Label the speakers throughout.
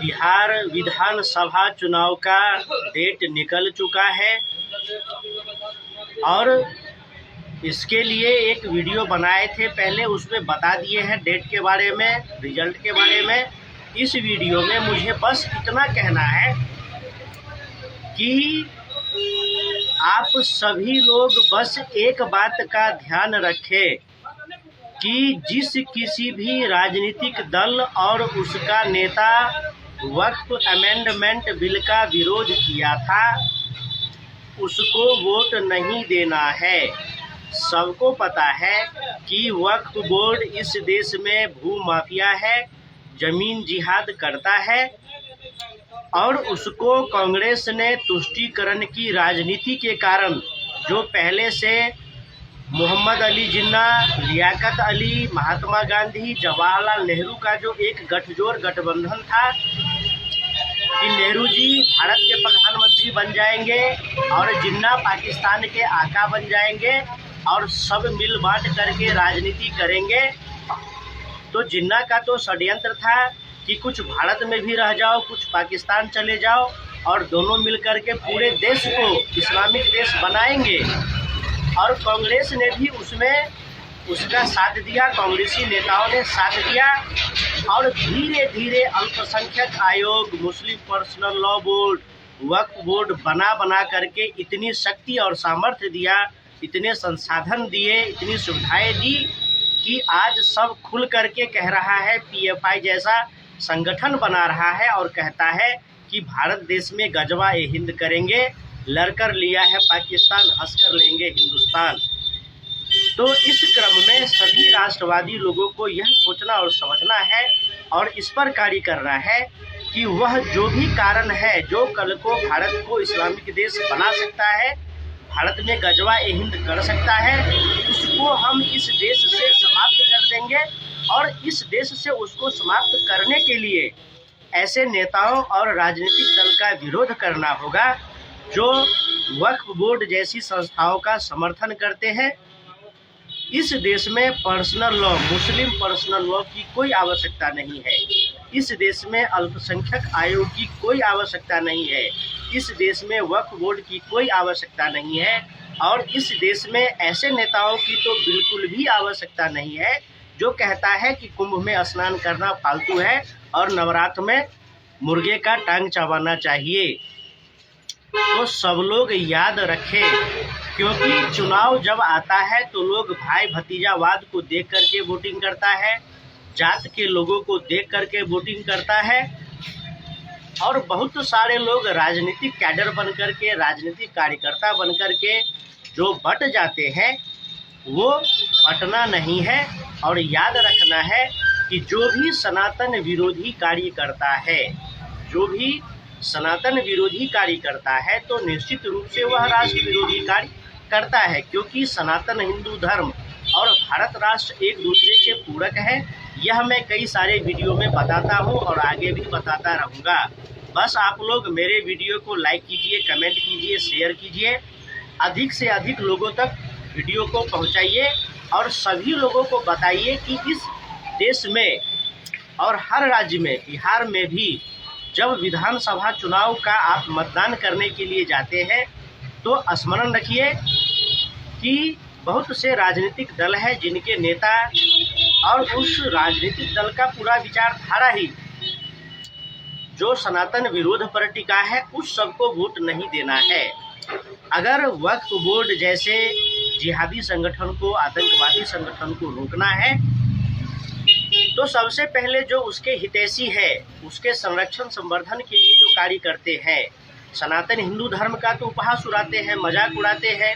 Speaker 1: बिहार विधानसभा चुनाव का डेट निकल चुका है और इसके लिए एक वीडियो बनाए थे पहले, उसमें बता दिए हैं डेट के बारे में, रिजल्ट के बारे में। इस वीडियो में मुझे बस इतना कहना है कि आप सभी लोग बस एक बात का ध्यान रखें कि जिस किसी भी राजनीतिक दल और उसका नेता वक्फ अमेंडमेंट बिल का विरोध किया था उसको वोट नहीं देना है। सबको पता है कि वक्फ बोर्ड इस देश में भू माफिया है, जमीन जिहाद करता है और उसको कांग्रेस ने तुष्टीकरण की राजनीति के कारण, जो पहले से मोहम्मद अली जिन्ना, लियाकत अली, महात्मा गांधी, जवाहरलाल नेहरू का जो एक गठजोड़ गठबंधन था कि नेहरू जी भारत के प्रधानमंत्री बन जाएंगे और जिन्ना पाकिस्तान के आका बन जाएंगे और सब मिल बांट करके राजनीति करेंगे। तो जिन्ना का तो षड्यंत्र था कि कुछ भारत में भी रह जाओ, कुछ पाकिस्तान चले जाओ और दोनों मिल करके पूरे देश को इस्लामिक देश बनाएंगे। और कांग्रेस ने भी उसमें उसका साथ दिया, कांग्रेसी नेताओं ने साथ दिया और धीरे धीरे अल्पसंख्यक आयोग, मुस्लिम पर्सनल लॉ बोर्ड, वक्फ बोर्ड बना करके इतनी शक्ति और सामर्थ्य दिया, इतने संसाधन दिए, इतनी सुविधाएं दी कि आज सब खुल करके कह रहा है, पीएफआई जैसा संगठन बना रहा है और कहता है कि भारत देश में गजवा ए हिंद करेंगे, लड़कर लिया है पाकिस्तान, हंसकर लेंगे हिंदुस्तान। तो इस क्रम में सभी राष्ट्रवादी लोगों को यह सोचना और समझना है और इस पर कार्य करना है कि वह जो भी कारण है जो कल को भारत को इस्लामिक देश बना सकता है, भारत में गजवा ए हिंद कर सकता है, उसको हम इस देश से समाप्त कर देंगे। और इस देश से उसको समाप्त करने के लिए ऐसे नेताओं और राजनीतिक दल का विरोध करना होगा जो वक्फ बोर्ड जैसी संस्थाओं का समर्थन करते हैं। इस देश में पर्सनल लॉ, मुस्लिम पर्सनल लॉ की कोई आवश्यकता नहीं है। इस देश में अल्पसंख्यक आयोग की कोई आवश्यकता नहीं है। इस देश में वक्फ बोर्ड की कोई आवश्यकता नहीं है और इस देश में ऐसे नेताओं की तो बिल्कुल भी आवश्यकता नहीं है जो कहता है कि कुंभ में स्नान करना फालतू है और नवरात्र में मुर्गे का टांग चबाना चाहिए। तो सब लोग याद रखें, क्योंकि चुनाव जब आता है तो लोग भाई भतीजावाद को देख करके वोटिंग करता है, जात के लोगों को देख करके वोटिंग करता है और बहुत सारे लोग राजनीतिक कैडर बन करके, राजनीतिक कार्यकर्ता बन करके जो बट जाते हैं वो बटना नहीं है। और याद रखना है कि जो भी सनातन विरोधी कार्य करता है, जो भी सनातन विरोधी कार्य करता है तो निश्चित रूप से वह राष्ट्र विरोधी कार्य करता है, क्योंकि सनातन हिंदू धर्म और भारत राष्ट्र एक दूसरे के पूरक है। यह मैं कई सारे वीडियो में बताता हूं और आगे भी बताता रहूंगा। बस आप लोग मेरे वीडियो को लाइक कीजिए, कमेंट कीजिए, शेयर कीजिए, अधिक से अधिक लोगों तक वीडियो को पहुंचाइए और सभी लोगों को बताइए कि इस देश में और हर राज्य में, बिहार में भी जब विधानसभा चुनाव का आप मतदान करने के लिए जाते हैं तो स्मरण रखिए कि बहुत से राजनीतिक दल हैं जिनके नेता और उस राजनीतिक दल का पूरा विचारधारा ही जो सनातन विरोध पर टिका है, उस सबको वोट नहीं देना है। अगर वक्फ बोर्ड जैसे जिहादी संगठन को, आतंकवादी संगठन को रोकना है तो सबसे पहले जो उसके हितैषी है, उसके संरक्षण संवर्धन के लिए जो कार्य करते हैं, सनातन हिंदू धर्म का तो उपहास उड़ाते हैं, मजाक उड़ाते हैं,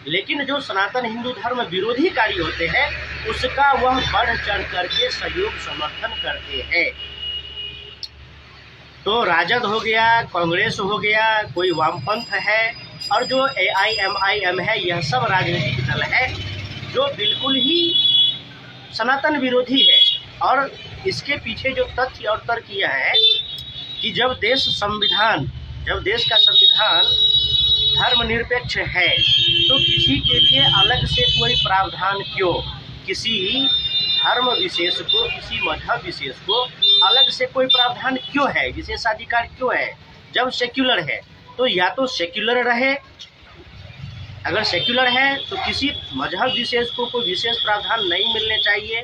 Speaker 1: लेकिन जो सनातन हिंदू धर्म विरोधी कार्य होते हैं उसका वह बढ़ चढ़ करके सहयोग समर्थन करते हैं। तो राजद हो गया, कांग्रेस हो गया, कोई वामपंथ है और जो AIMIM है, यह सब राजनीतिक दल है जो बिल्कुल ही सनातन विरोधी है। और इसके पीछे जो तथ्य और तर्क यह है कि जब देश का संविधान धर्मनिरपेक्ष है तो किसी के लिए अलग से कोई प्रावधान क्यों, किसी धर्म विशेष को, किसी मजहब विशेष को अलग से कोई प्रावधान क्यों है, विशेषाधिकार क्यों है जब सेक्युलर है? तो या तो सेक्युलर रहे, अगर सेक्युलर है तो किसी मजहब विशेष को कोई विशेष प्रावधान नहीं मिलने चाहिए।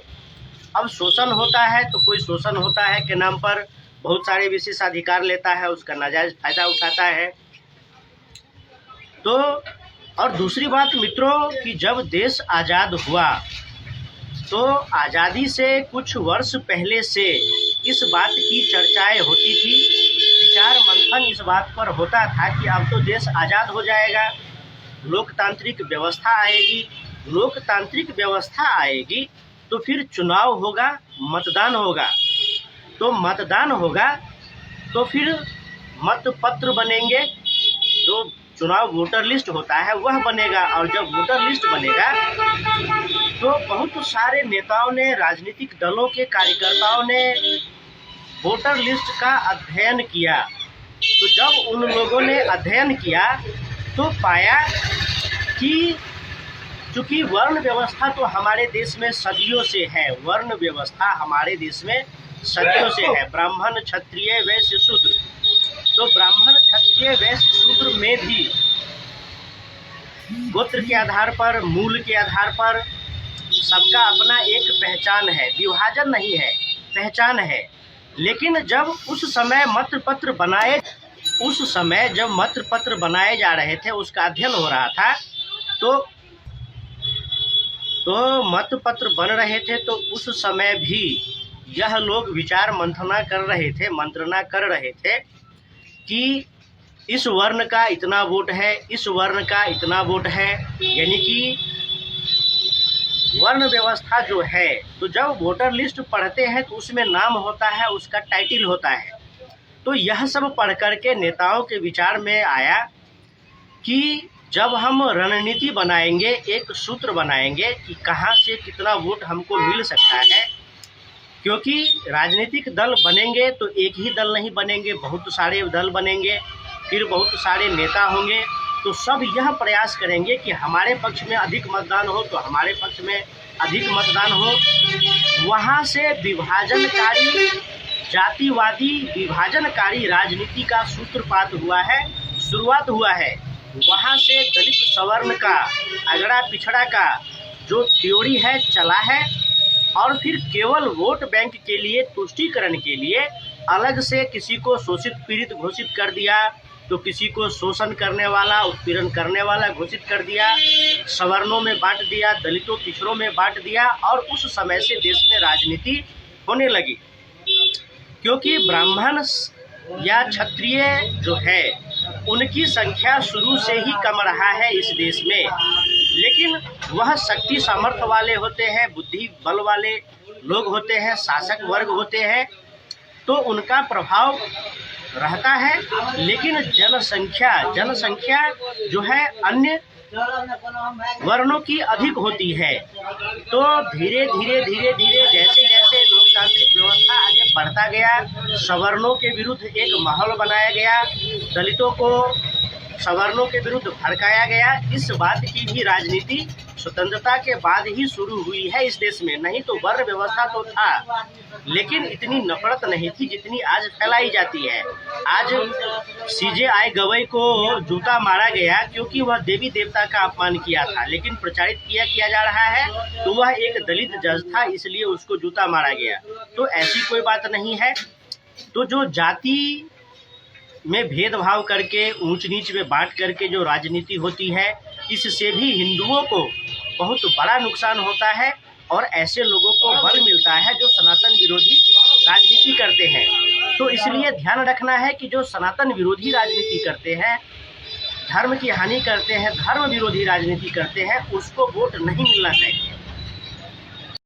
Speaker 1: अब शोषण होता है तो कोई शोषण होता है के नाम पर बहुत सारे विशेषाधिकार लेता है, उसका नाजायज फायदा उठाता है। तो और दूसरी बात मित्रों कि जब देश आज़ाद हुआ तो आज़ादी से कुछ वर्ष पहले से इस बात की चर्चाएं होती थी, विचार मंथन इस बात पर होता था कि अब तो देश आज़ाद हो जाएगा, लोकतांत्रिक व्यवस्था आएगी। लोकतांत्रिक व्यवस्था आएगी तो फिर चुनाव होगा, मतदान होगा, तो मतदान होगा तो फिर मतपत्र बनेंगे, जो चुनाव वोटर लिस्ट होता है वह बनेगा। और जब वोटर लिस्ट बनेगा तो बहुत सारे नेताओं ने, राजनीतिक दलों के कार्यकर्ताओं ने वोटर लिस्ट का अध्ययन किया। तो जब उन लोगों ने अध्ययन किया तो पाया कि चूँकि वर्ण व्यवस्था तो हमारे देश में सदियों से है, वर्ण व्यवस्था हमारे देश में सदियों से है, ब्राह्मण, क्षत्रिय, वैश्य, शूद्र। तो ब्राह्मण, क्षत्रिय, वैश्य, शूद्र में भी गोत्र के आधार पर, मूल के आधार पर सबका अपना एक पहचान है, विभाजन नहीं है, पहचान है। लेकिन जब उस समय मतपत्र बनाए, उस समय जब मतपत्र बनाए जा रहे थे, उसका अध्ययन हो रहा था, तो मतपत्र बन रहे थे, तो उस समय भी यह लोग विचार मंथना कर रहे थे कि इस वर्ण का इतना वोट है, इस वर्ण का इतना वोट है, यानी कि वर्ण व्यवस्था जो है। तो जब वोटर लिस्ट पढ़ते हैं तो उसमें नाम होता है, उसका टाइटल होता है। तो यह सब पढ़ करके नेताओं के विचार में आया कि जब हम रणनीति बनाएंगे, एक सूत्र बनाएंगे कि कहाँ से कितना वोट हमको मिल सकता है, क्योंकि राजनीतिक दल बनेंगे तो एक ही दल नहीं बनेंगे, बहुत सारे दल बनेंगे, फिर बहुत सारे नेता होंगे। तो सब यह प्रयास करेंगे कि हमारे पक्ष में अधिक मतदान हो तो हमारे पक्ष में अधिक मतदान हो। वहाँ से विभाजनकारी, जातिवादी विभाजनकारी राजनीति का सूत्रपात हुआ है, शुरुआत हुआ है। वहाँ से दलित सवर्ण का, अगड़ा पिछड़ा का जो थ्योरी है चला है, और फिर केवल वोट बैंक के लिए, तुष्टीकरण के लिए अलग से किसी को शोषित पीड़ित घोषित कर दिया, तो किसी को शोषण करने वाला, उत्पीड़न करने वाला घोषित कर दिया, सवर्णों में बांट दिया, दलितों पिछड़ों में बांट दिया। और उस समय से देश में राजनीति होने लगी, क्योंकि ब्राह्मण या क्षत्रिय जो है उनकी संख्या शुरू से ही कम रहा है इस देश में। लेकिन वह शक्ति सामर्थ्य वाले होते हैं, बुद्धि बल वाले लोग होते हैं, शासक वर्ग होते हैं, तो उनका प्रभाव रहता है। लेकिन जनसंख्या जो है अन्य वर्णों की अधिक होती है। तो धीरे धीरे जैसे जैसे लोकतांत्रिक व्यवस्था आगे बढ़ता गया, सवर्णों के विरुद्ध एक माहौल बनाया गया, दलितों को सवर्णों के विरुद्ध भड़काया गया। इस बात की भी राजनीति स्वतंत्रता के बाद ही शुरू हुई है इस देश में। नहीं तो वर्ण व्यवस्था तो था, लेकिन इतनी नफरत नहीं थी जितनी आज फैलाई जाती है। आज CJI गवई को जूता मारा गया क्योंकि वह देवी देवता का अपमान किया था, लेकिन प्रचारित किया जा रहा है तो वह एक दलित जज था, इसलिए उसको जूता मारा गया। तो ऐसी कोई बात नहीं है। तो जो जाति में भेदभाव करके, ऊंच नीच में बांट करके जो राजनीति होती है, इससे भी हिंदुओं को बहुत बड़ा नुकसान होता है और ऐसे लोगों को बल मिलता है जो सनातन विरोधी राजनीति करते हैं। तो इसलिए ध्यान रखना है कि जो सनातन विरोधी राजनीति करते हैं, धर्म की हानि करते हैं, धर्म विरोधी राजनीति करते हैं, उसको वोट नहीं मिलना चाहिए।